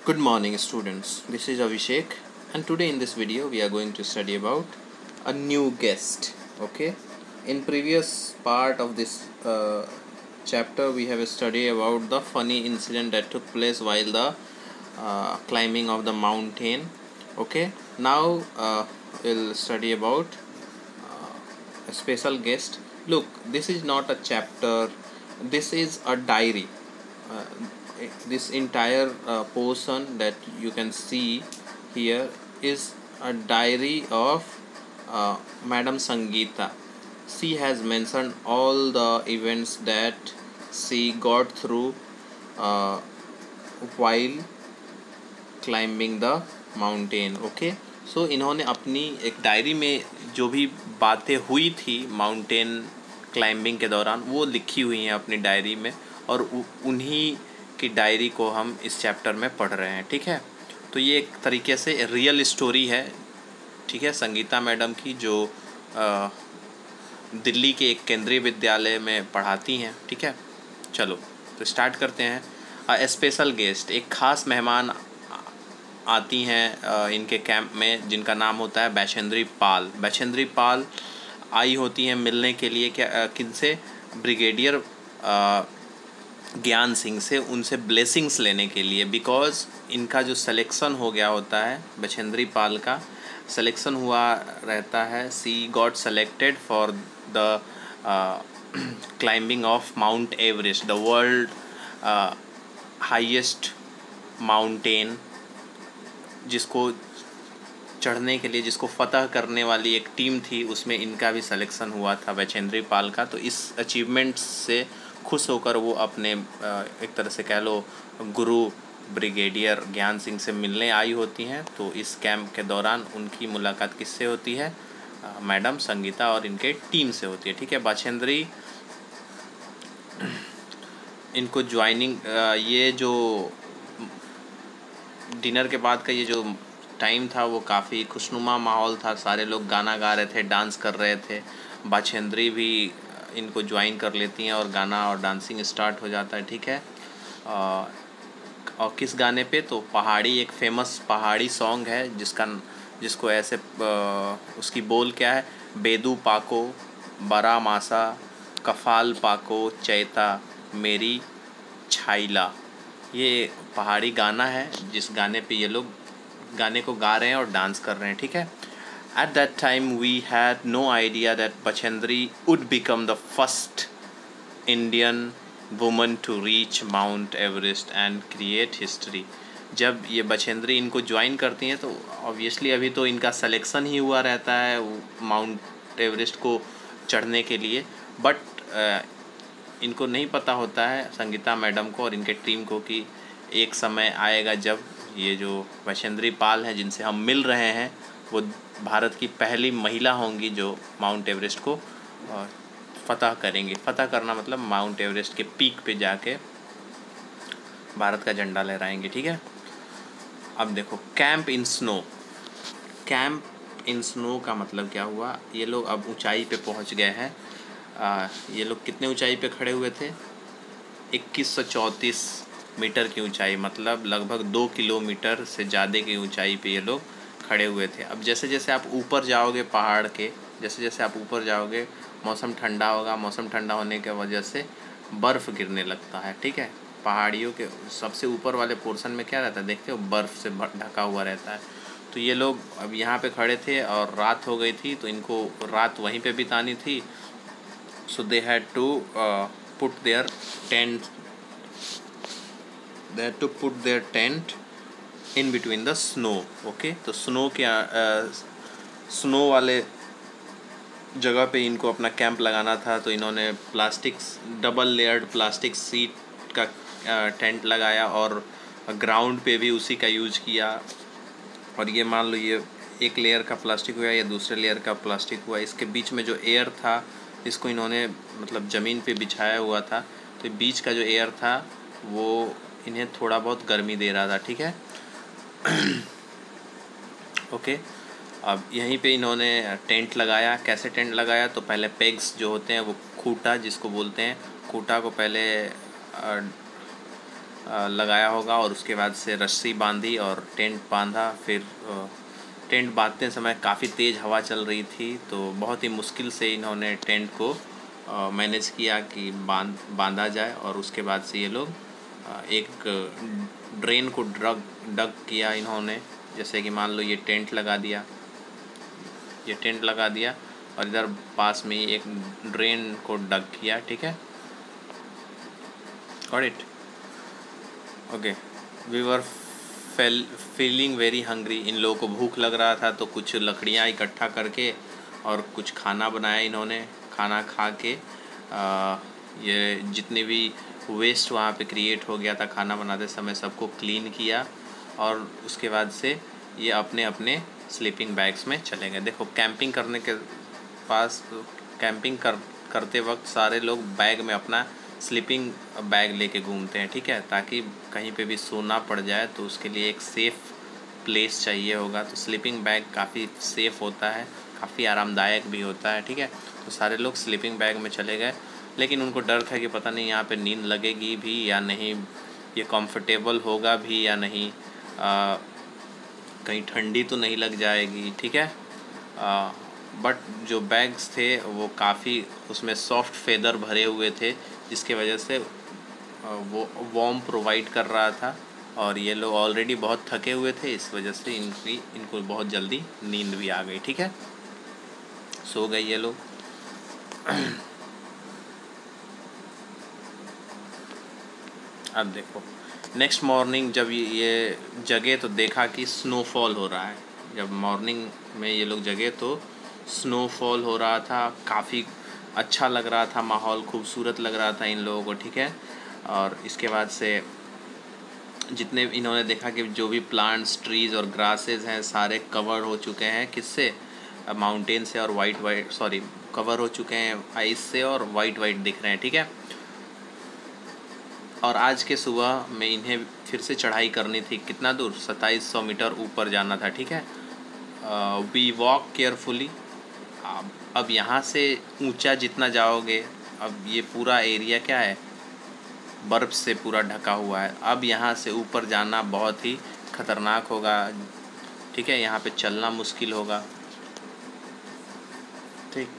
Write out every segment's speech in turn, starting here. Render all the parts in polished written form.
Good morning students, this is Abhishek and today in this video we are going to study about a new guest. Okay, in previous part of this chapter we have studied about the funny incident that took place while the climbing of the mountain. Okay, now we'll study about a special guest. Look, this is not a chapter, this is a diary. uh, this entire portion that you can see here is a diary of Madam Sangeeta. She has mentioned all the events that she got through uh, while climbing the mountain. Okay, so इन्होंने अपनी एक diary में जो भी बातें हुई थी mountain climbing के दौरान वो लिखी हुई हैं अपनी डायरी में, और उन्हीं की डायरी को हम इस चैप्टर में पढ़ रहे हैं. ठीक है, तो ये एक तरीके से रियल स्टोरी है. ठीक है, संगीता मैडम की जो दिल्ली के एक केंद्रीय विद्यालय में पढ़ाती हैं. ठीक है, चलो तो स्टार्ट करते हैं. स्पेशल गेस्ट, एक ख़ास मेहमान आती हैं इनके कैंप में जिनका नाम होता है बैशेंद्री पाल. बैशेंद्री पाल आई होती हैं मिलने के लिए किनसे, ब्रिगेडियर ज्ञान सिंह से, उनसे ब्लेसिंग्स लेने के लिए. बिकॉज़ इनका जो सिलेक्शन हो गया होता है, बैशेंद्री पाल का सिलेक्शन हुआ रहता है. She got selected for the climbing of Mount Everest, the world highest mountain, जिसको चढ़ने के लिए, जिसको फतह करने वाली एक टीम थी, उसमें इनका भी सिलेक्शन हुआ था बैशेंद्री पाल का. तो इस अचीवमेंट से खुश होकर वो अपने एक तरह से कह लो गुरु ब्रिगेडियर ज्ञान सिंह से मिलने आई होती हैं. तो इस कैंप के दौरान उनकी मुलाकात किससे होती है, मैडम संगीता और इनके टीम से होती है. ठीक है, बैशेंद्री इनको ज्वाइनिंग, ये जो डिनर के बाद का ये जो टाइम था वो काफ़ी खुशनुमा माहौल था. सारे लोग गाना गा रहे थे, डांस कर रहे थे. बैशेंद्री भी इनको ज्वाइन कर लेती हैं और गाना और डांसिंग स्टार्ट हो जाता है. ठीक है, और किस गाने पे, तो पहाड़ी, एक फेमस पहाड़ी सॉन्ग है जिसको ऐसे उसकी बोल क्या है, बेदू पाको बरा मासा कफाल पाको चैता मेरी छाइला. ये पहाड़ी गाना है जिस गाने पे ये लोग गाने को गा रहे हैं और डांस कर रहे हैं. ठीक है, at that time we had no idea that Bachendri would become the first Indian woman to reach Mount Everest and create history. जब ये बछेंद्री इनको ज्वाइन करती हैं तो ऑब्वियसली अभी तो इनका सिलेक्शन ही हुआ रहता है माउंट एवरेस्ट को चढ़ने के लिए, बट इनको नहीं पता होता है संगीता मैडम को और इनके टीम को कि एक समय आएगा जब ये जो बैशेंद्री पाल हैं जिनसे हम मिल रहे हैं वो भारत की पहली महिला होंगी जो माउंट एवरेस्ट को फतह करेंगे. फतह करना मतलब माउंट एवरेस्ट के पीक पे जाके भारत का झंडा लहराएंगे. ठीक है, अब देखो camp in snow. Camp in snow का मतलब क्या हुआ, ये लोग अब ऊंचाई पे पहुंच गए हैं. ये लोग कितने ऊंचाई पे खड़े हुए थे, 2134 मीटर की ऊंचाई, मतलब लगभग 2 किलोमीटर से ज़्यादा की ऊंचाई पे ये लोग खड़े हुए थे. अब जैसे जैसे आप ऊपर जाओगे पहाड़ के, जैसे जैसे आप ऊपर जाओगे मौसम ठंडा होगा. मौसम ठंडा होने की वजह से बर्फ़ गिरने लगता है. ठीक है, पहाड़ियों के सबसे ऊपर वाले पोर्शन में क्या रहता है, देखते हो, बर्फ़ से ढका हुआ रहता है. तो ये लोग अब यहाँ पे खड़े थे और रात हो गई थी, तो इनको रात वहीं पे बितानी थी. So they had to put their tent. They had to put their tent in between the snow. Okay, तो स्नो वाले जगह पे इनको अपना कैंप लगाना था. तो इन्होंने डबल लेयर्ड प्लास्टिक सीट का टेंट लगाया और ग्राउंड पे भी उसी का यूज किया. और ये मान लो ये एक लेयर का प्लास्टिक हुआ या दूसरे लेयर का प्लास्टिक हुआ, इसके बीच में जो एयर था इसको इन्होंने मतलब ज़मीन पे बिछाया हुआ था. तो बीच का जो एयर था वो इन्हें थोड़ा बहुत गर्मी दे रहा था. ठीक है, ओके, अब यहीं पे इन्होंने टेंट लगाया. कैसे टेंट लगाया, तो पहले पेग्स जो होते हैं वो खूटा जिसको बोलते हैं, खूटा को पहले लगाया होगा और उसके बाद से रस्सी बांधी और टेंट बांधा। फिर टेंट बांधते समय काफ़ी तेज़ हवा चल रही थी, तो बहुत ही मुश्किल से इन्होंने टेंट को मैनेज किया कि बांधा जाए। और उसके बाद से ये लोग एक ड्रेन को डग किया इन्होंने। जैसे कि मान लो ये टेंट लगा दिया, ये टेंट लगा दिया और इधर पास में ही एक ड्रेन को डग किया, ठीक है। Got it? Okay. We were feeling very hungry. इन लोगों को भूख लग रहा था, तो कुछ लकड़ियाँ इकट्ठा करके और कुछ खाना बनाया इन्होंने। खाना खा के ये जितने भी वेस्ट वहाँ पे क्रिएट हो गया था खाना बनाते समय, सबको क्लीन किया और उसके बाद से ये अपने अपने स्लीपिंग बैग्स में चले गए। देखो, कैंपिंग करने के पास करते वक्त सारे लोग बैग में अपना स्लीपिंग बैग लेके घूमते हैं, ठीक है, ताकि कहीं पे भी सोना पड़ जाए तो उसके लिए एक सेफ़ प्लेस चाहिए होगा। तो स्लीपिंग बैग काफ़ी सेफ़ होता है, काफ़ी आरामदायक भी होता है, ठीक है। तो सारे लोग स्लीपिंग बैग में चले गए, लेकिन उनको डर था कि पता नहीं यहाँ पे नींद लगेगी भी या नहीं, ये कंफर्टेबल होगा भी या नहीं, कहीं ठंडी तो नहीं लग जाएगी, ठीक है। बट जो बैग्स थे वो काफ़ी उसमें सॉफ्ट फेदर भरे हुए थे, जिसके वजह से वो वार्म प्रोवाइड कर रहा था। और ये लोग ऑलरेडी बहुत थके हुए थे, इस वजह से इनको बहुत जल्दी नींद भी आ गई, ठीक है। सो गए ये लोग। अब देखो, नेक्स्ट मॉर्निंग जब ये जगे तो देखा कि स्नोफॉल हो रहा है। जब मॉर्निंग में ये लोग जगे तो स्नोफॉल हो रहा था, काफ़ी अच्छा लग रहा था, माहौल खूबसूरत लग रहा था इन लोगों को, ठीक है। और इसके बाद से जितने इन्होंने देखा कि जो भी प्लांट्स, ट्रीज़ और ग्रासेस हैं सारे कवर हो चुके हैं, किससे? माउंटेन से, और कवर हो चुके हैं आइस से और वाइट दिख रहे हैं, ठीक है। और आज के सुबह में इन्हें फिर से चढ़ाई करनी थी। कितना दूर? 2700 मीटर ऊपर जाना था, ठीक है। We walk carefully. अब यहाँ से ऊंचा जितना जाओगे, अब ये पूरा एरिया क्या है, बर्फ़ से पूरा ढका हुआ है। अब यहाँ से ऊपर जाना बहुत ही ख़तरनाक होगा, ठीक है। यहाँ पे चलना मुश्किल होगा, ठीक।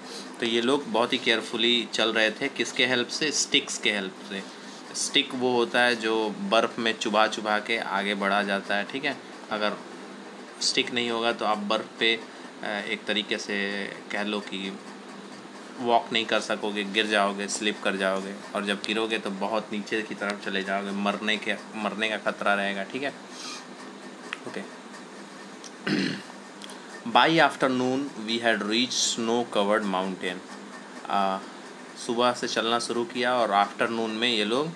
तो ये लोग बहुत ही केयरफुली चल रहे थे। किसके हेल्प से? स्टिक्स के हेल्प से। स्टिक वो होता है जो बर्फ़ में चुभा के आगे बढ़ा जाता है, ठीक है। अगर स्टिक नहीं होगा तो आप बर्फ़ पे एक तरीके से कह लो कि वॉक नहीं कर सकोगे, गिर जाओगे, स्लिप कर जाओगे, और जब गिरोगे तो बहुत नीचे की तरफ चले जाओगे, मरने का खतरा रहेगा, ठीक है। Okay. By afternoon we had reach snow covered mountain. सुबह से चलना शुरू किया और आफ्टरनून में ये लोग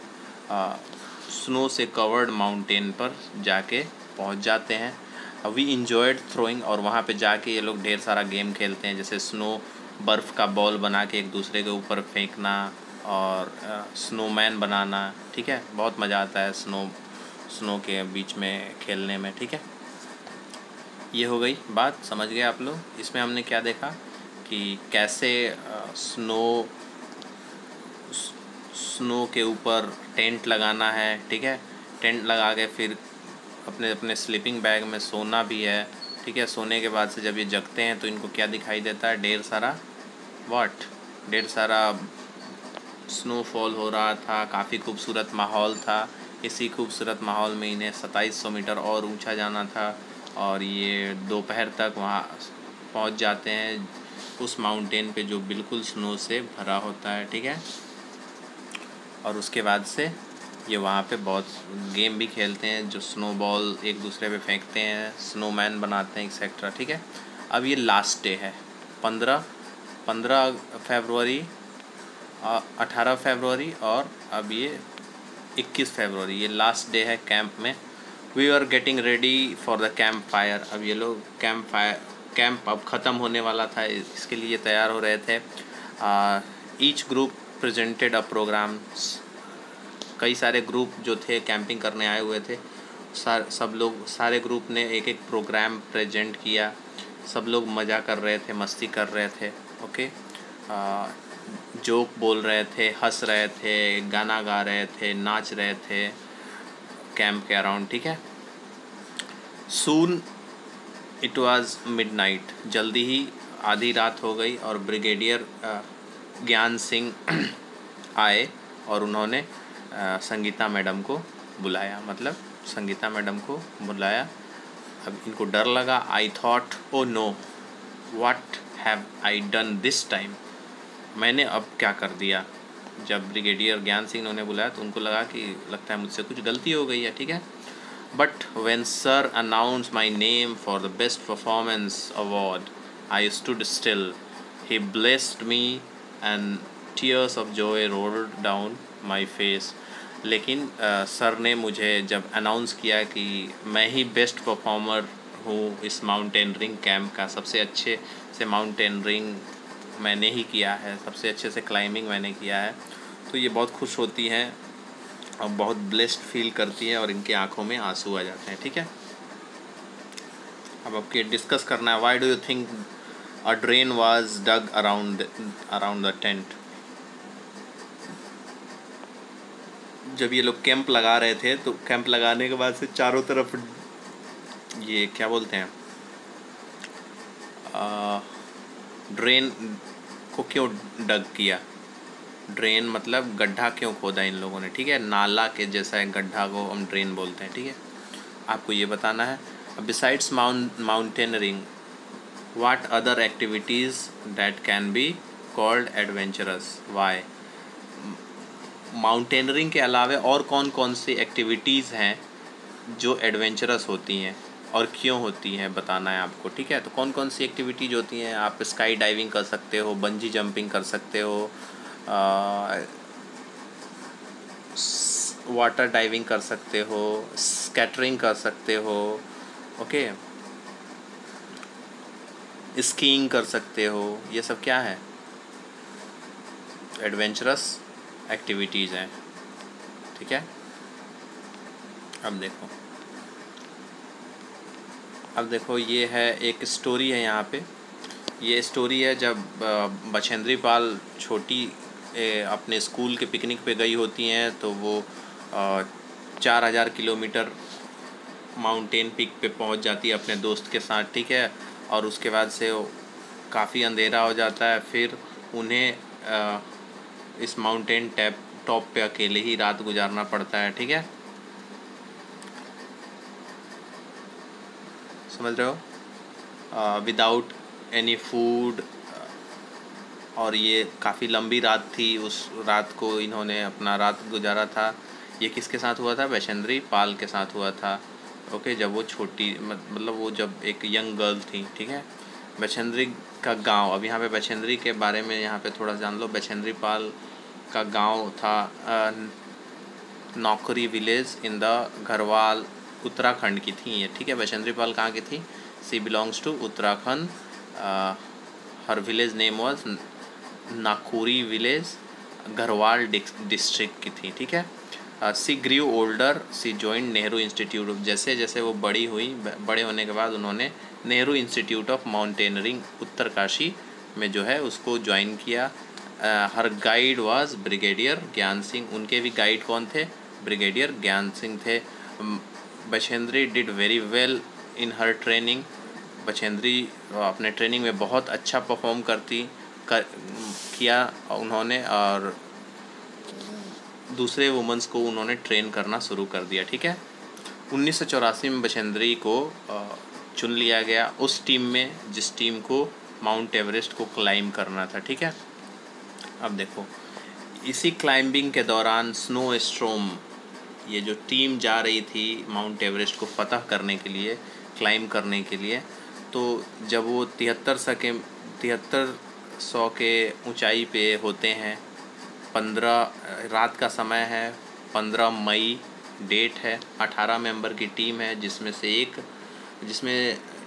स्नो से कवर्ड माउंटेन पर जाके पहुंच जाते हैं। वी इंजॉयड थ्रोइंग, और वहाँ पे जाके ये लोग ढेर सारा गेम खेलते हैं, जैसे बर्फ़ का बॉल बना के एक दूसरे के ऊपर फेंकना और स्नोमैन बनाना, ठीक है। बहुत मज़ा आता है स्नो के बीच में खेलने में, ठीक है। ये हो गई बात, समझ गए आप लोग। इसमें हमने क्या देखा कि कैसे स्नो के ऊपर टेंट लगाना है, ठीक है। टेंट लगा के फिर अपने अपने स्लीपिंग बैग में सोना भी है, ठीक है। सोने के बाद से जब ये जगते हैं तो इनको क्या दिखाई देता है? ढेर सारा स्नोफॉल हो रहा था, काफ़ी खूबसूरत माहौल था। इसी खूबसूरत माहौल में इन्हें 2700 मीटर और ऊंचा जाना था, और ये दोपहर तक वहाँ पहुँच जाते हैं उस माउंटेन पे जो बिल्कुल स्नो से भरा होता है, ठीक है। और उसके बाद से ये वहाँ पे बहुत गेम भी खेलते हैं, जो स्नो बॉल एक दूसरे पे फेंकते हैं, स्नोमैन बनाते हैं, एक्सेट्रा, ठीक है। अब ये लास्ट डे है, 15 फरवरी, 18 फरवरी और अब ये 21 फरवरी, ये लास्ट डे है कैंप में। We are getting ready for the camp fire. अब ये लोग कैंप अब ख़त्म होने वाला था, इसके लिए तैयार हो रहे थे। Each group presented a programme. कई सारे ग्रुप जो थे कैंपिंग करने आए हुए थे, सारे ग्रुप ने एक एक प्रोग्राम प्रेजेंट किया। सब लोग मज़ा कर रहे थे, मस्ती कर रहे थे, ओके। जोक बोल रहे थे, हंस रहे थे, गाना गा रहे थे, नाच रहे थे, कैंप के अराउंड, ठीक है। सून इट वाज मिडनाइट, जल्दी ही आधी रात हो गई और ब्रिगेडियर ज्ञान सिंह आए और उन्होंने संगीता मैडम को बुलाया, मतलब संगीता मैडम को बुलाया। अब इनको डर लगा। I thought oh know what have I done this time, मैंने अब क्या कर दिया। जब ब्रिगेडियर ज्ञान सिंह ने उन्हें बुलाया तो उनको लगा कि लगता है मुझसे कुछ गलती हो गई है, ठीक है। But when sir announce my name for the best performance award I stood still, he blessed me and tears of Joy rolled down my face. लेकिन सर ने मुझे जब अनाउंस किया कि मैं ही बेस्ट परफॉर्मर हूँ इस माउंटेनरिंग कैंप का, सबसे अच्छे से माउंटेनरिंग मैंने ही किया है, सबसे अच्छे से क्लाइंबिंग मैंने किया है, तो ये बहुत खुश होती हैं और बहुत ब्लेस्ड फील करती है और इनकी आंखों में आंसू आ जाते हैं, ठीक है। अब आपके डिस्कस करना है, why do you think a drain was dug around the tent. जब ये लोग कैंप लगा रहे थे तो कैंप लगाने के बाद से चारों तरफ ये क्या बोलते हैं, ड्रेन को क्यों डग किया, ड्रेन मतलब गड्ढा क्यों खोदा इन लोगों ने, ठीक है। नाला के जैसा एक गड्ढा को हम ड्रेन बोलते हैं, ठीक है। आपको ये बताना है। Besides mountaineering what other activities that can be called adventurous, why. Mountaineering के अलावा और कौन कौन सी एक्टिविटीज़ हैं जो एडवेंचरस होती हैं और क्यों होती हैं बताना है आपको, ठीक है। तो कौन कौन सी एक्टिविटीज़ होती हैं, आप स्काई डाइविंग कर सकते हो, बंजी जंपिंग कर सकते हो, वाटर डाइविंग कर सकते हो, स्कैटरिंग कर सकते हो, ओके, स्कीइंग कर सकते हो। ये सब क्या है, एडवेंचरस एक्टिविटीज़ हैं, ठीक है। अब देखो ये है एक स्टोरी है यहाँ पे। ये स्टोरी है जब बछेंद्री पाल छोटी अपने स्कूल के पिकनिक पे गई होती हैं तो वो 4000 किलोमीटर माउंटेन पीक पे पहुँच जाती है अपने दोस्त के साथ, ठीक है। और उसके बाद से काफ़ी अंधेरा हो जाता है, फिर उन्हें इस माउंटेन टॉप पे अकेले ही रात गुजारना पड़ता है, ठीक है। समझ रहे हो, विदाउट एनी फूड। और ये काफ़ी लंबी रात थी, उस रात को इन्होंने अपना रात गुजारा था। ये किसके साथ हुआ था, बछेंद्री पाल के साथ हुआ था, ओके। जब वो छोटी मतलब वो जब एक यंग गर्ल थी, ठीक है। बछेंद्री का गांव, अब यहाँ पे बछेंद्री के बारे में यहाँ पे थोड़ा जान लो। बछेंद्री पाल का गांव था नौकरी village in the Garhwal, Uttarakhand की थी ये, ठीक है। बछेंद्री पाल कहाँ की थी, she belongs to Uttarakhand. Her village name was Nakuri village, Garhwal district की थी, ठीक है। She grew older, she joined Nehru institute, जैसे जैसे वो बड़ी हुई, बड़े होने के बाद उन्होंने Nehru institute of mountaineering Uttarkashi में जो है उसको ज्वाइन किया। हर गाइड वाज ब्रिगेडियर ज्ञान सिंह, उनके भी गाइड कौन थे, ब्रिगेडियर ज्ञान सिंह थे। Bachendri did very well in her training, Bachendri अपने ट्रेनिंग में बहुत अच्छा परफॉर्म किया उन्होंने, और दूसरे वुमेंस को उन्होंने ट्रेन करना शुरू कर दिया, ठीक है। 1984 में बछेंद्री को चुन लिया गया उस टीम में जिस टीम को माउंट एवरेस्ट को क्लाइंब करना था, ठीक है। अब देखो इसी क्लाइंबिंग के दौरान स्नो स्टॉर्म, ये जो टीम जा रही थी माउंट एवरेस्ट को फतह करने के लिए, क्लाइंब करने के लिए, तो जब वो 7300 के ऊंचाई पे होते हैं, 15 रात का समय है, 15 मई डेट है, 18 मेंबर की टीम है जिसमें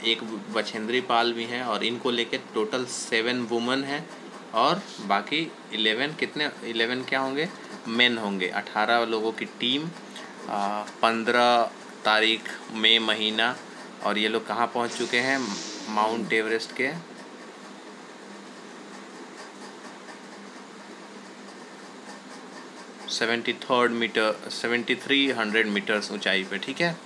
एक बछेंद्री पाल भी हैं, और इनको लेके टोटल 7 वुमेन हैं और बाकी 11 क्या होंगे, मेन होंगे। 18 लोगों की टीम, 15 तारीख मई महीना, और ये लोग कहाँ पहुँच चुके हैं, माउंट एवरेस्ट के 7300 मीटर्स ऊंचाई पे, ठीक है।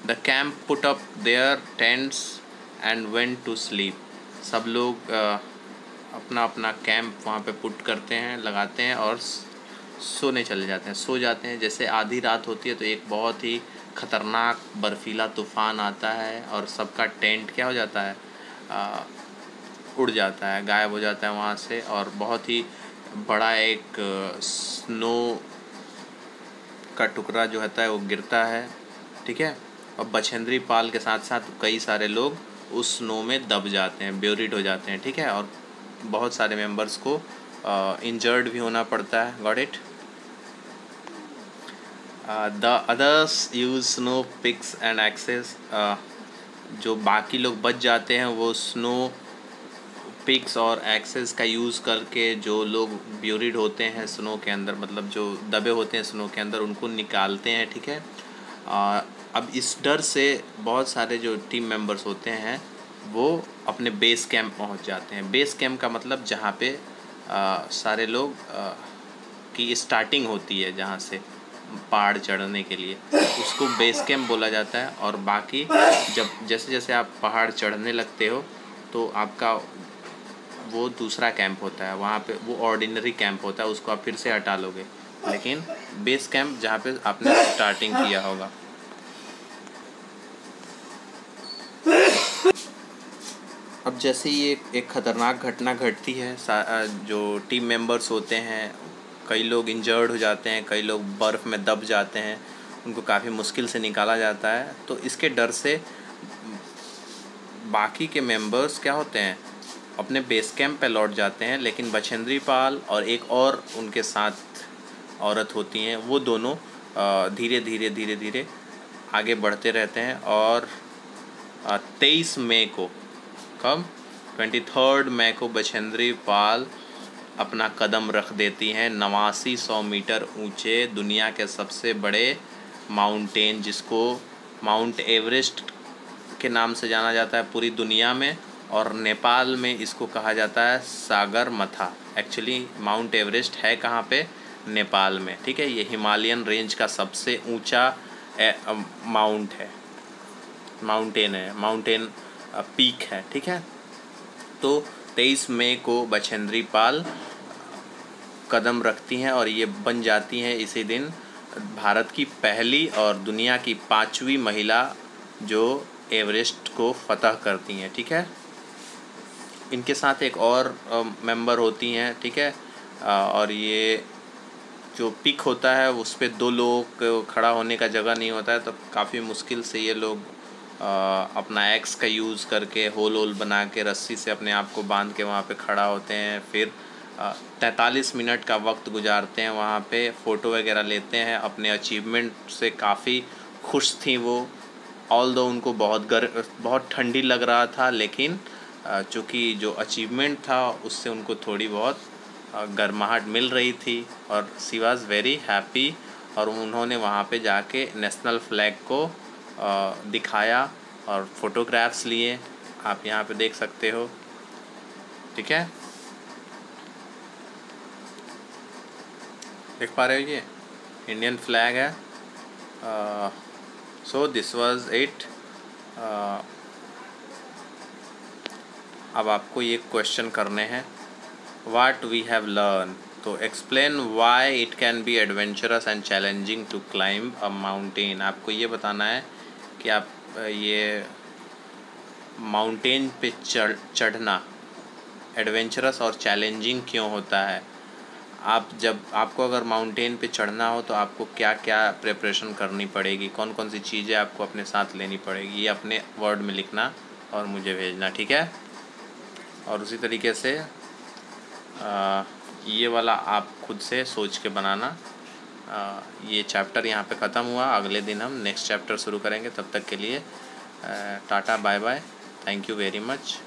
The camp put up their tents and went to sleep. सब लोग अपना अपना कैंप वहाँ पे पुट करते हैं, लगाते हैं और सोने चले जाते हैं, सो जाते हैं। जैसे आधी रात होती है तो एक बहुत ही ख़तरनाक बर्फीला तूफ़ान आता है और सबका टेंट क्या हो जाता है, उड़ जाता है, गायब हो जाता है वहाँ से, और बहुत ही बड़ा एक स्नो का टुकड़ा जो होता है वो गिरता है, ठीक है। और बछेंद्री पाल के साथ साथ कई सारे लोग उस स्नो में दब जाते हैं, ब्यूरिड हो जाते हैं, ठीक है। और बहुत सारे मेंबर्स को इंजर्ड भी होना पड़ता है। Got it. The others use snow picks and axes. जो बाकी लोग बच जाते हैं वो स्नो पिक्स और एक्सेस का यूज़ करके, जो लोग ब्यूरिड होते हैं स्नो के अंदर, मतलब जो दबे होते हैं स्नो के अंदर, उनको निकालते हैं, ठीक है। अब इस डर से बहुत सारे जो टीम मेंबर्स होते हैं वो अपने बेस कैंप पहुंच जाते हैं। बेस कैंप का मतलब जहाँ पे सारे लोग की स्टार्टिंग होती है, जहाँ से पहाड़ चढ़ने के लिए, उसको बेस कैंप बोला जाता है। और बाकी जब जैसे जैसे आप पहाड़ चढ़ने लगते हो तो आपका वो दूसरा कैंप होता है, वहाँ पे वो ऑर्डिनरी कैंप होता है, उसको आप फिर से हटा लोगे, लेकिन बेस कैंप जहाँ पे आपने स्टार्टिंग किया होगा। अब जैसे ही एक ख़तरनाक घटना घटती है, जो टीम मेंबर्स होते हैं, कई लोग इंजर्ड हो जाते हैं, कई लोग बर्फ़ में दब जाते हैं, उनको काफ़ी मुश्किल से निकाला जाता है। तो इसके डर से बाकी के मेंबर्स क्या होते हैं, अपने बेस कैंप पे लौट जाते हैं। लेकिन बछेंद्री पाल और एक और उनके साथ औरत होती हैं, वो दोनों धीरे धीरे धीरे धीरे आगे बढ़ते रहते हैं। और 23 मई को, कब, 23 मई को बछेंद्री पाल अपना कदम रख देती हैं 8900 मीटर ऊंचे दुनिया के सबसे बड़े माउंटेन, जिसको माउंट एवरेस्ट के नाम से जाना जाता है पूरी दुनिया में, और नेपाल में इसको कहा जाता है सागरमथा। एक्चुअली माउंट एवरेस्ट है कहाँ पे, नेपाल में, ठीक है। ये हिमालयन रेंज का सबसे ऊंचा माउंटेन पीक है, ठीक है। तो 23 मई को बछेंद्री पाल कदम रखती हैं और ये बन जाती हैं इसी दिन भारत की पहली और दुनिया की 5वीं महिला जो एवरेस्ट को फतह करती हैं, ठीक है। इनके साथ एक और मेंबर होती हैं, ठीक है। और ये जो पिक होता है उस पर 2 लोगों को खड़ा होने का जगह नहीं होता है, तो काफ़ी मुश्किल से ये लोग अपना एक्स का यूज़ करके होल बना के रस्सी से अपने आप को बांध के वहाँ पे खड़ा होते हैं। फिर 43 मिनट का वक्त गुजारते हैं वहाँ पे, फ़ोटो वगैरह लेते हैं। अपने अचीवमेंट से काफ़ी खुश थी वो, ऑल्दो उनको बहुत ठंडी लग रहा था, लेकिन चूँकि जो अचीवमेंट था उससे उनको थोड़ी बहुत गर्माहट मिल रही थी और शी वाज़ वेरी हैप्पी। और उन्होंने वहाँ पे जाके नेशनल फ्लैग को दिखाया और फोटोग्राफ्स लिए, आप यहाँ पे देख सकते हो, ठीक है। देख पा रहे हो, ये इंडियन फ्लैग है। So this was it. अब आपको ये क्वेश्चन करने हैं, व्हाट वी हैव लर्न, तो explain why it can be adventurous and challenging to climb a mountain. आपको ये बताना है कि आप ये माउंटेन पे चढ़ना एडवेंचरस और चैलेंजिंग क्यों होता है। आपको अगर माउंटेन पे चढ़ना हो तो आपको क्या क्या प्रिपरेशन करनी पड़ेगी, कौन कौन सी चीज़ें आपको अपने साथ लेनी पड़ेगी, ये अपने वर्ड में लिखना और मुझे भेजना, ठीक है। और उसी तरीके से ये वाला आप खुद से सोच के बनाना। ये चैप्टर यहाँ पे ख़त्म हुआ, अगले दिन हम नेक्स्ट चैप्टर शुरू करेंगे। तब तक के लिए tata bye bye, thank you very much.